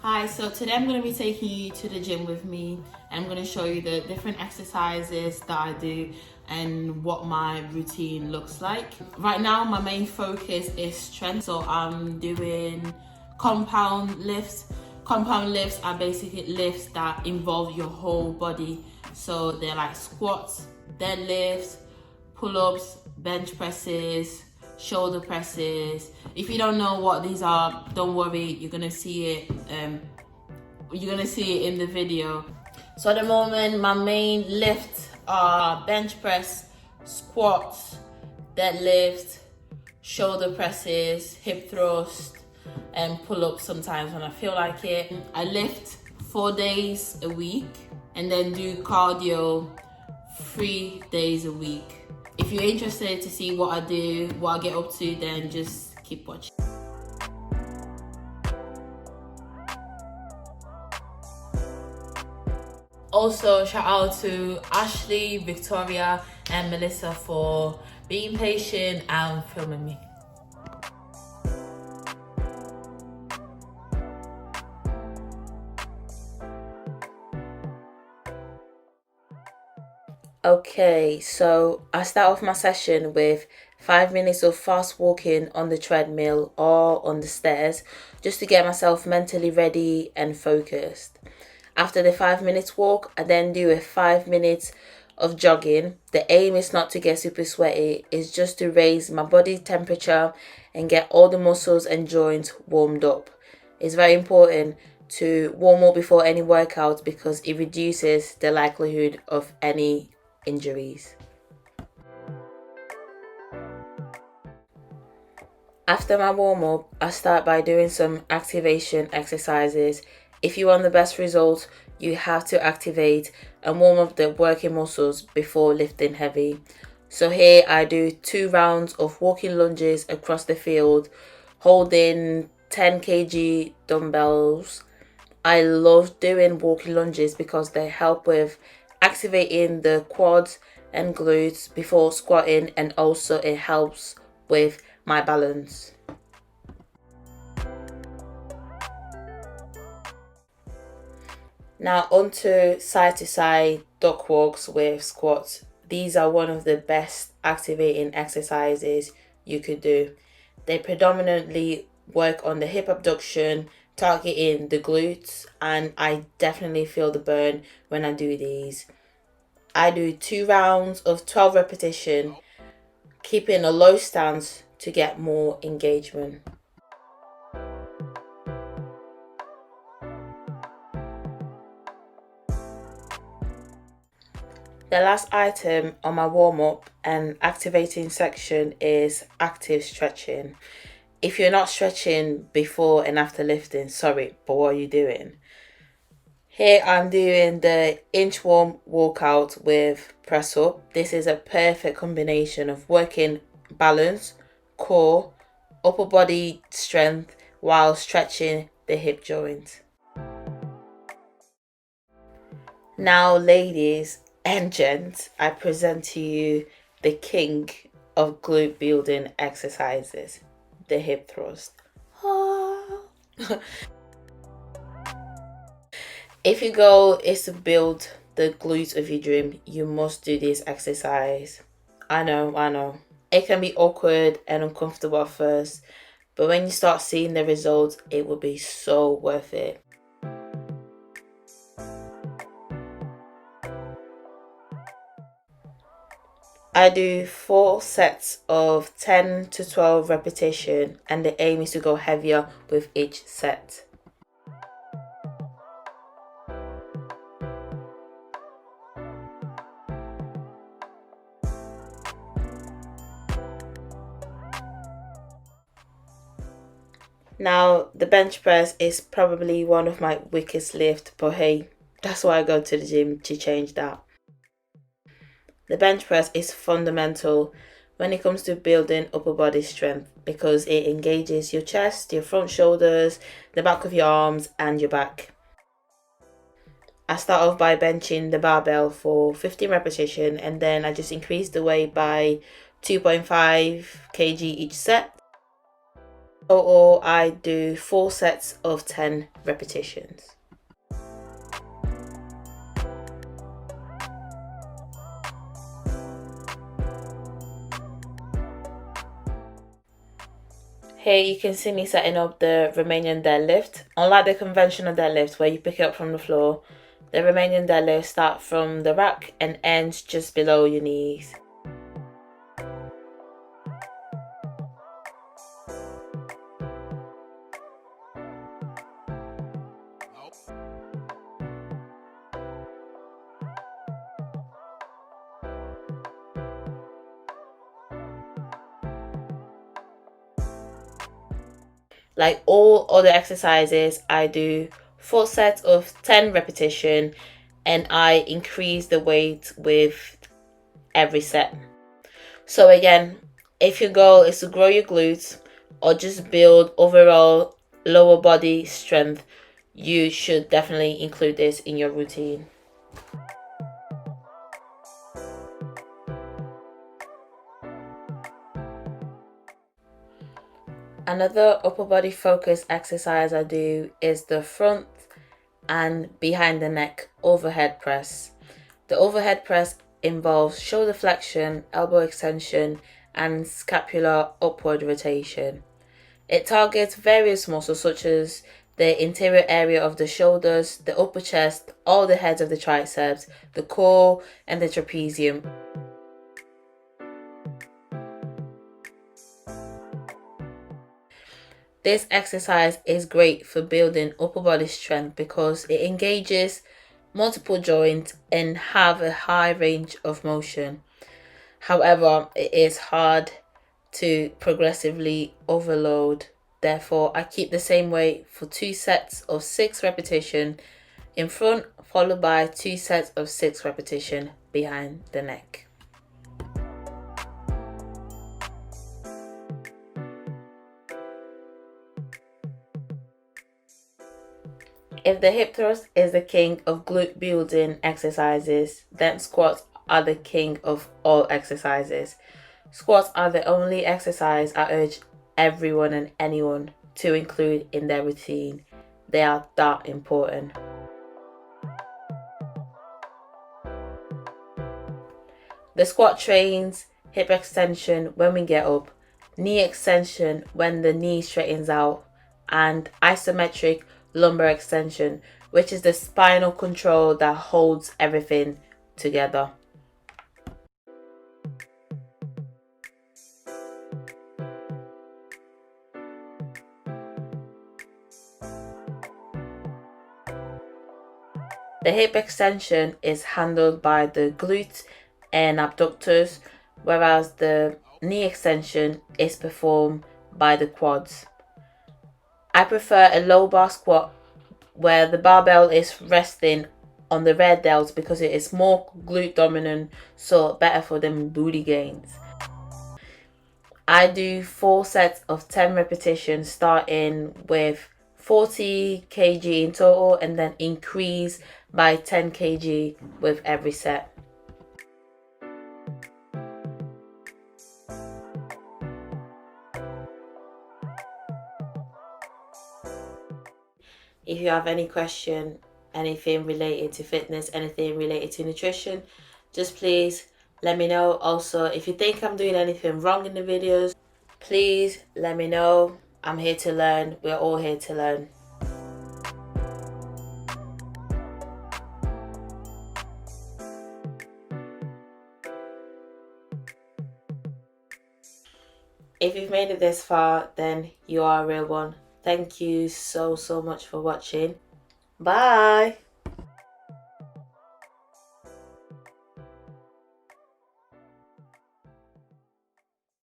Hi, so today I'm going to be taking you to the gym with me, and I'm going to show you the different exercises that I do and what my routine looks like. Right now my main focus is strength, so I'm doing compound lifts. Compound lifts are basically lifts that involve your whole body, so they're like squats, deadlifts, pull-ups, bench presses, shoulder presses. If you don't know what these are, don't worry, you're gonna see it in the video. So at the moment my main lifts are bench press, squats, deadlift, shoulder presses, hip thrust, and pull-ups sometimes when I feel like it. I lift 4 days a week and then do cardio 3 days a week. If you're interested to see what I do, what I get up to, then just keep watching. Also, shout out to Ashley, Victoria, and Melissa for being patient and filming me. Okay, so I start off my session with 5 minutes of fast walking on the treadmill or on the stairs, just to get myself mentally ready and focused. After the 5 minutes walk, I then do a 5 minutes of jogging. The aim is not to get super sweaty, it's just to raise my body temperature and get all the muscles and joints warmed up. It's very important to warm up before any workout because it reduces the likelihood of any injuries. After my warm up, I start by doing some activation exercises. If you want the best results, you have to activate and warm up the working muscles before lifting heavy. So here I do 2 rounds of walking lunges across the field, holding 10 kg dumbbells. I love doing walking lunges because they help with activating the quads and glutes before squatting, and also it helps with my balance. Now onto side to side duck walks with squats. These are one of the best activating exercises you could do. They predominantly work on the hip abduction, targeting the glutes, and I definitely feel the burn when I do these. I do 2 rounds of 12 repetition, keeping a low stance to get more engagement. The last item on my warm-up and activating section is active stretching. If you're not stretching before and after lifting, sorry, but what are you doing? Here I'm doing the inchworm walkout with press up. This is a perfect combination of working balance, core, upper body strength while stretching the hip joint. Now, ladies and gents, I present to you the king of glute building exercises, the hip thrust. If your goal is to build the glutes of your dream, you must do this exercise. I know. It can be awkward and uncomfortable at first, but when you start seeing the results, it will be so worth it. I do 4 sets of 10 to 12 repetition, and the aim is to go heavier with each set. Now, the bench press is probably one of my weakest lifts, but hey, that's why I go to the gym, to change that. The bench press is fundamental when it comes to building upper body strength because it engages your chest, your front shoulders, the back of your arms and your back. I start off by benching the barbell for 15 repetition, and then I just increase the weight by 2.5 kg each set. Total, I do 4 sets of 10 repetitions. Here you can see me setting up the Romanian deadlift. Unlike the conventional deadlift where you pick it up from the floor, the Romanian deadlift starts from the rack and ends just below your knees. Like all other exercises, I do 4 sets of 10 repetition, and I increase the weight with every set. So again, if your goal is to grow your glutes or just build overall lower body strength, you should definitely include this in your routine. Another upper body focus exercise I do is the front and behind the neck overhead press. The overhead press involves shoulder flexion, elbow extension, and scapular upward rotation. It targets various muscles such as the interior area of the shoulders, the upper chest, all the heads of the triceps, the core, and the trapezium. This exercise is great for building upper body strength because it engages multiple joints and have a high range of motion. However, it is hard to progressively overload. Therefore, I keep the same weight for 2 sets of 6 repetition in front, followed by 2 sets of 6 repetition behind the neck. If the hip thrust is the king of glute building exercises, then squats are the king of all exercises. Squats are the only exercise I urge everyone and anyone to include in their routine. They are that important. The squat trains hip extension when we get up, knee extension when the knee straightens out, and isometric lumbar extension, which is the spinal control that holds everything together. The hip extension is handled by the glutes and abductors, whereas the knee extension is performed by the quads. I prefer a low bar squat where the barbell is resting on the rear delts because it is more glute dominant, so better for them booty gains. I do 4 sets of 10 repetitions starting with 40 kg in total and then increase by 10 kg with every set. If you have any question, anything related to fitness, anything related to nutrition, just please let me know. Also, if you think I'm doing anything wrong in the videos, please let me know. I'm here to learn. We're all here to learn. If you've made it this far, then you are a real one. Thank you so much for watching. Bye.